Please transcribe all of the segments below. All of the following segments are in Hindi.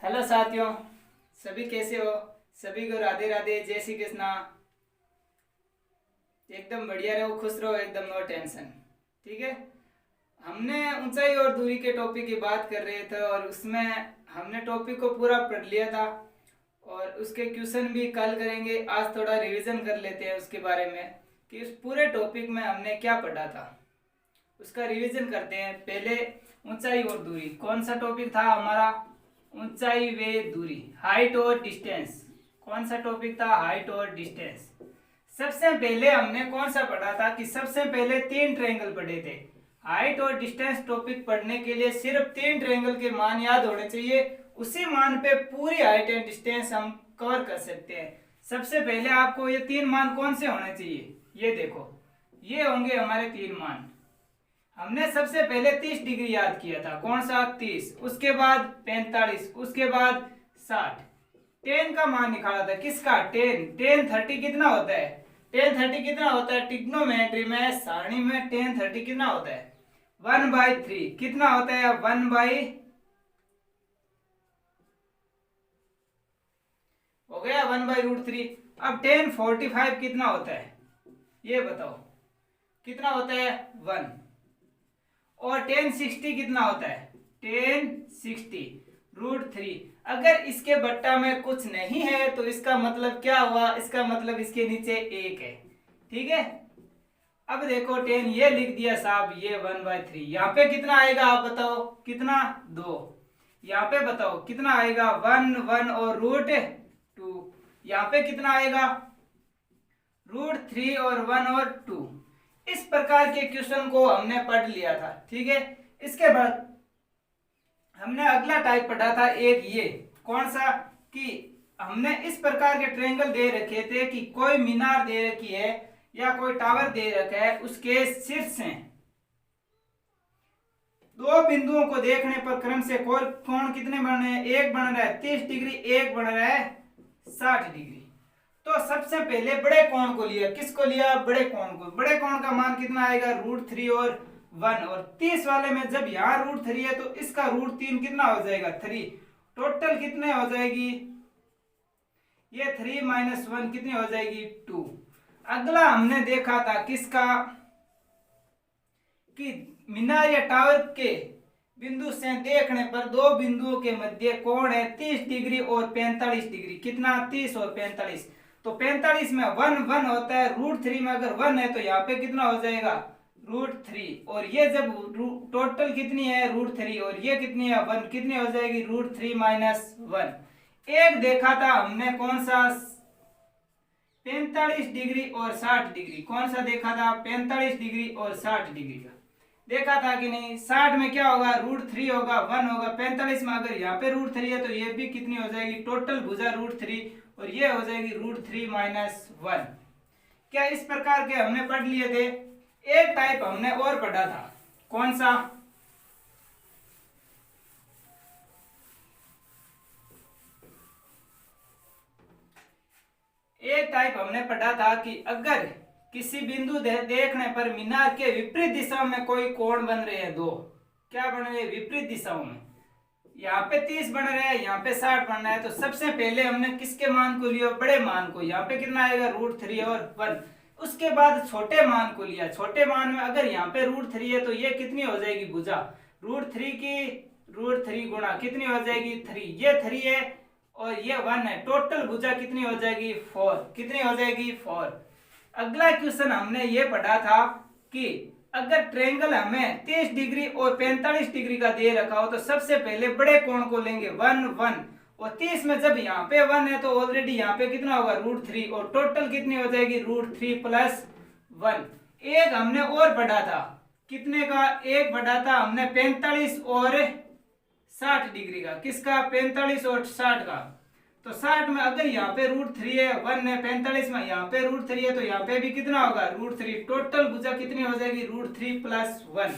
हेलो साथियों, सभी कैसे हो? सभी को राधे राधे, जय श्री कृष्णा। एकदम बढ़िया रहो, खुश रहो, एकदम नो टेंशन। ठीक है। हमने ऊंचाई और दूरी के टॉपिक की बात कर रहे थे और उसमें हमने टॉपिक को पूरा पढ़ लिया था और उसके क्वेश्चन भी कल करेंगे। आज थोड़ा रिवीजन कर लेते हैं उसके बारे में कि उस पूरे टॉपिक में हमने क्या पढ़ा था, उसका रिवीजन करते हैं। पहले ऊंचाई और दूरी, कौन सा टॉपिक था हमारा? ऊंचाई व दूरी, हाइट और डिस्टेंस। कौन सा टॉपिक था? हाइट और डिस्टेंस। सबसे पहले हमने कौन सा पढ़ा था कि सबसे पहले तीन ट्रायंगल पढ़े थे। हाइट और डिस्टेंस टॉपिक पढ़ने के लिए सिर्फ तीन ट्रायंगल के मान याद होने चाहिए, उसी मान पे पूरी हाइट एंड डिस्टेंस हम कवर कर सकते हैं। सबसे पहले आपको ये तीन मान कौन से होने चाहिए, ये देखो, ये होंगे हमारे तीन मान। हमने सबसे पहले 30 डिग्री याद किया था, कौन सा? 30, उसके बाद 45, उसके बाद 60। 10 का मान निकाला था, किसका? 10 30 कितना होता है? 10 30 कितना होता है? ट्रिग्नोमेट्री में सारणी में 10 30 कितना होता है? 1/3 कितना होता है? 1 बाई, हो गया 1/√3। अब 10 45 कितना होता है, ये बताओ, कितना होता है? 1। और 10 60 कितना होता है? 10 60√3। अगर इसके बट्टा में कुछ नहीं है तो इसका मतलब क्या हुआ? इसका मतलब इसके नीचे 1 है। ठीक है। अब देखो 10 ये लिख दिया साहब, ये 1/3। यहाँ पे कितना आएगा आप बताओ? कितना? 2। यहाँ पे बताओ कितना आएगा? 1 1 और √2। यहाँ पे कितना आएगा? √3 और 1 और 2। इस प्रकार के क्वेश्चन को हमने पढ़ लिया था। ठीक है। इसके बाद हमने अगला टाइप पढ़ा था एक, ये कौन सा? कि हमने इस प्रकार के ट्रायंगल दे रखे थे कि कोई मीनार दे रखी है या कोई टावर दे रखा है, उसके शीर्ष से दो बिंदुओं को देखने पर क्रम से कोण कितने बन रहे हैं? एक बन रहा है 30 डिग्री, एक बन रहा है 60 डिग्री। तो सबसे पहले बड़े कोण को लिया, किसको लिया? बड़े कोण को। बड़े कोण का मान कितना आएगा? √3 और 1। और 30 वाले में जब यहाँ √3 है तो इसका √3 कितना हो जाएगा? 3। टोटल कितने हो जाएगी? ये 3 - 1 कितनी हो जाएगी? 2। अगला हमने देखा था किसका? कि मीनार या टावर के बिंदु से देखने पर दो बिंदुओं के मध्य कोण है 30 डिग्री और 45 डिग्री। कितना? 30 और 45। तो 45 में 1 1 होता है, √3 में अगर 1 है तो यहाँ पे कितना हो जाएगा? √3। और ये जब टोटल कितनी है? √3 और ये कितनी है? 1। कितनी हो जाएगी? √3 - 1। एक देखा था हमने कौन सा? 45 डिग्री और 60 डिग्री। कौन सा देखा था? 45 डिग्री और 60 डिग्री का देखा था कि नहीं? 60 में क्या होगा? √3 होगा, 1 होगा। 45 में अगर यहाँ पे √3 है तो ये भी कितनी हो जाएगी? टोटल भुजा √3 और ये हो जाएगी √3 - 1। क्या इस प्रकार के हमने पढ़ लिए थे? एक टाइप हमने और पढ़ा था, कौन सा? एक टाइप हमने पढ़ा था कि अगर किसी बिंदु देखने पर मीनार के विपरीत दिशा में कोई कोण बन रहे हैं, दो क्या बन रहे हैं? विपरीत दिशाओं में। यहाँ पे 30 बन रहा है, यहाँ पे 60 बन रहा है। तो सबसे पहले हमने किसके मान को लिया? बड़े मान को। यहाँ पे कितना आएगा? √3 और 1। उसके बाद छोटे मान को लिया। छोटे मान में अगर यहाँ पे √3 है तो ये कितनी हो जाएगी भुजा? √3 की √3 गुणा कितनी हो जाएगी? 3। ये 3 है और ये 1 है, टोटल भुजा कितनी हो जाएगी? 4। कितनी हो जाएगी? 4। अगला क्वेश्चन हमने ये पढ़ा था कि अगर ट्रायंगल हमें 30 डिग्री और 45 डिग्री का दे रखा हो तो सबसे पहले बड़े कोण को लेंगे 1 1। और 30 में जब यहाँ पे 1 है तो ऑलरेडी यहाँ पे कितना होगा? √3 और टोटल कितनी हो जाएगी? √3 + 1। एक हमने और पढ़ा था, कितने का? एक पढ़ा था हमने 45 और 60 डिग्री का। किसका? 45 और 60 का। तो 60 में अगर यहाँ पे √3 है, 1 है, 45 में यहाँ पे √3 है तो यहाँ पे भी कितना होगा? √3। टोटल भुजा कितनी हो जाएगी? √3 + 1।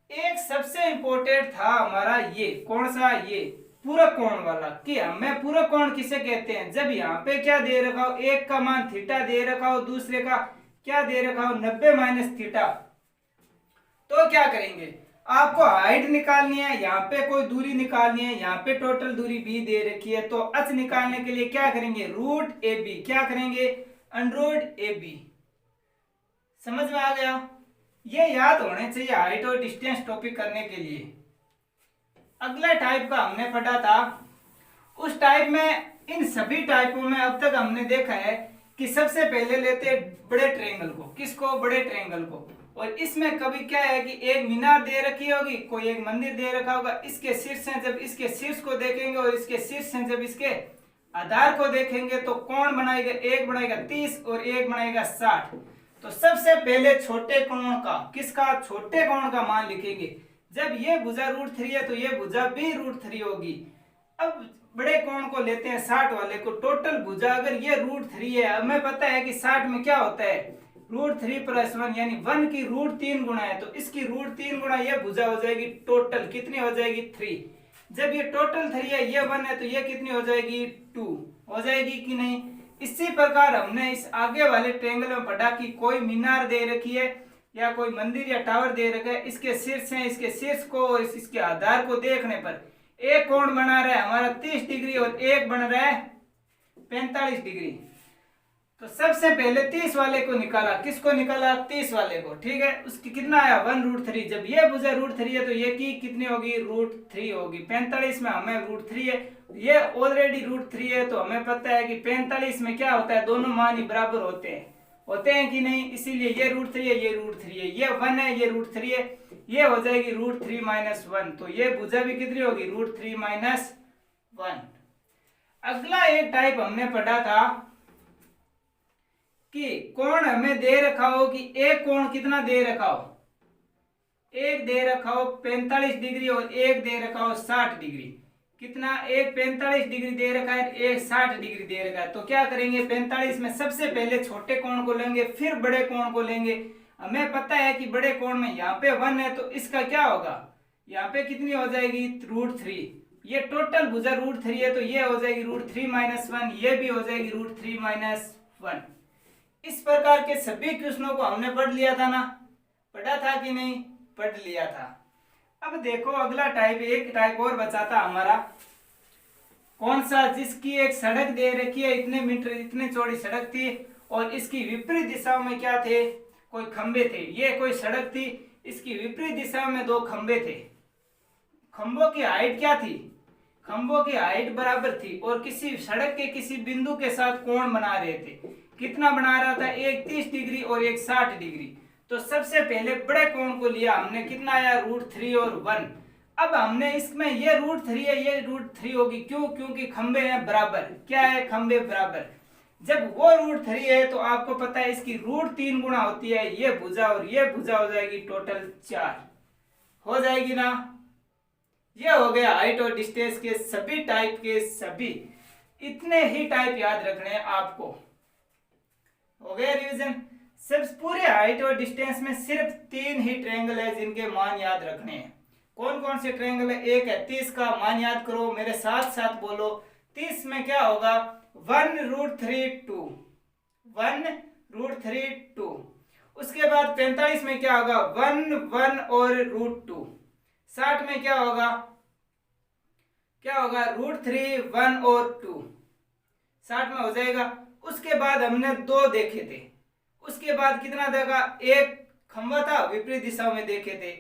एक सबसे इंपॉर्टेंट था हमारा ये, कौन सा? ये पूरक कोण वाला। कि हमें पूरक कोण किसे कहते हैं? जब यहाँ पे क्या दे रखा हो? एक का मान थीटा दे रखा हो, दूसरे का क्या दे रखा हो? 90 - थीटा। तो क्या करेंगे? आपको हाइट निकालनी है, यहाँ पे कोई दूरी निकालनी है, यहाँ पे टोटल दूरी बी दे रखी है, तो अच निकालने के लिए क्या करेंगे, रूट ए बी, क्या करेंगे, अंडररूट ए बी। समझ में आ गया? ये याद होने चाहिए हाइट और डिस्टेंस टॉपिक करने के लिए। अगला टाइप का हमने पढ़ा था, उस टाइप में, इन सभी टाइपों में अब तक हमने देखा है कि सबसे पहले लेते हैं बड़े ट्रायंगल को। किसको? बड़े ट्रायंगल को। और इसमें कभी क्या है कि एक मीनार दे रखी होगी, कोई एक मंदिर दे रखा होगा, इसके शीर्ष से जब इसके शीर्ष को देखेंगे और इसके शीर्ष से जब इसके आधार को देखेंगे तो कौन बनाएगा, एक बनाएगा 30 और एक बनाएगा 60। तो सबसे पहले छोटे कोण का, किसका, छोटे कोण का मान लिखेंगे। जब ये भुजा √3 है तो ये भुजा भी √3 होगी। अब बड़े कोण को लेते हैं 60 वाले को। टोटल भुजा अगर ये √3 है, हमें पता है कि 60 में क्या होता है, √3 + 1 यानी 1 की √3 गुणा है, तो इसकी √3 गुणा ये भुजा हो जाएगी। टोटल कितनी हो जाएगी, 3। जब ये टोटल 3 है, ये 1 है, तो ये कितनी हो जाएगी, 2 हो जाएगी कि नहीं। इसी प्रकार हमने इस आगे वाले ट्रायंगल में पढ़ा कि कोई मीनार दे रखी है या कोई मंदिर या टावर दे रखा है, इसके शीर्ष है, इसके शीर्ष को और इसके आधार को देखने पर एक कोण बना रहा है हमारा 30 डिग्री और एक बन रहा है 45 डिग्री। तो सबसे पहले 30 वाले को निकाला। किसको निकाला, 30 वाले को। ठीक है, उसकी कितना आया, 1√3। जब ये भुजा √3 है तो ये की कितनी होगी, √3 होगी। 45 में हमें √3 है, ये ऑलरेडी √3 है, तो हमें पता है कि 45 में क्या होता है, दोनों मान ही बराबर होते हैं कि नहीं। इसीलिए ये √3 है, ये √3 है, ये 1 है, ये √3 है, ये हो जाएगी √3 - 1। तो ये भुजा भी कितनी होगी, √3 - 1। अगला एक टाइप हमने पढ़ा था कि कोण हमें दे रखा हो कि एक कोण कितना दे रखा हो, एक दे रखा हो 45 डिग्री और एक दे रखा हो 60 डिग्री। कितना, एक 45 डिग्री दे रखा है, एक 60 डिग्री दे रखा है। तो क्या करेंगे, 45 में सबसे पहले छोटे कोण को लेंगे, फिर बड़े कोण को लेंगे। हमें पता है कि बड़े कोण में यहाँ पे 1 है, तो इसका क्या होगा, यहाँ पे कितनी हो जाएगी, √3। ये टोटल भुजा √3 है, तो ये हो जाएगी √3 - 1, ये भी हो जाएगी √3 - 1। इस प्रकार के सभी क्वेश्चनों को हमने पढ़ लिया था ना, पढ़ा था कि नहीं, पढ़ लिया था। अब देखो अगला टाइप, एक टाइप और बचा था हमारा, कौन सा, जिसकी एक सड़क दे रखी है, इतने मीटर, इतनी चौड़ी सड़क थी और इसकी विपरीत दिशाओं में क्या थे, कोई खंबे थे। ये कोई सड़क थी, इसकी विपरीत दिशा में 2 खंबे थे। खंबों की हाइट क्या थी, खंबों की हाइट बराबर थी और किसी सड़क के किसी बिंदु के साथ कोण बना रहे थे। कितना बना रहा था, एक 30 डिग्री और एक 60 डिग्री। तो सबसे पहले बड़े कोण को लिया हमने, कितना आया, √3 और 1। अब हमने इसमें ये √3 है, ये √3 होगी। क्यों, क्योंकि खंबे हैं बराबर। क्या है, खंबे बराबर। जब वो √3 है तो आपको पता है इसकी √3 गुणा होती है ये भुजा, और ये भुजा हो जाएगी टोटल 4 हो जाएगी ना। ये हो गया हाइट और डिस्टेंस के सभी टाइप के सभी, इतने ही टाइप याद रखने हैं आपको। हो गया रिवीजन। सिर्फ पूरे हाइट और डिस्टेंस में सिर्फ 3 ही ट्रायंगल है जिनके मान याद रखने हैं। कौन कौन से ट्रायंगल है, एक है 30 का, मान याद करो, मेरे साथ साथ बोलो। 30 में क्या होगा, 1√3 2, 1√3 2। उसके बाद 45 में क्या होगा, 1 1 और √2। 60 में क्या होगा, √3 1 और 2, 60 में हो जाएगा। उसके बाद हमने 2 देखे थे, उसके बाद कितना देखा, एक खंबा था विपरीत दिशा में देखे थे,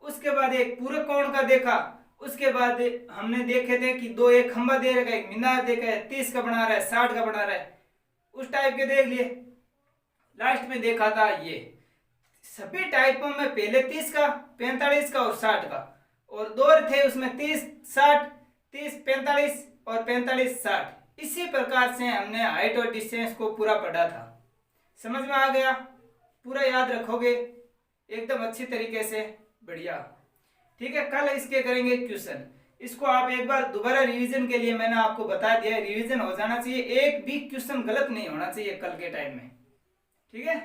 उसके बाद एक पूरे कोण का देखा, उसके बाद हमने देखे थे कि 2 एक खंबा दे रखा है, एक मीनार देखा है, 30 का बना रहा है, 60 का बना रहा है, उस टाइप के देख लिए। लास्ट में देखा था ये सभी टाइपों में, पहले 30 का, 45 का और 60 का, और 2 थे उसमें 30 60, 30 45 और 45 60। इसी प्रकार से हमने हाइट और डिस्टेंस को पूरा पढ़ा था। समझ में आ गया, पूरा याद रखोगे एकदम अच्छी तरीके से, बढ़िया। ठीक है, कल इसके करेंगे क्वेश्चन। इसको आप एक बार दोबारा रिवीजन के लिए मैंने आपको बता दिया, रिवीजन हो जाना चाहिए, एक भी क्वेश्चन गलत नहीं होना चाहिए कल के टाइम में। ठीक है।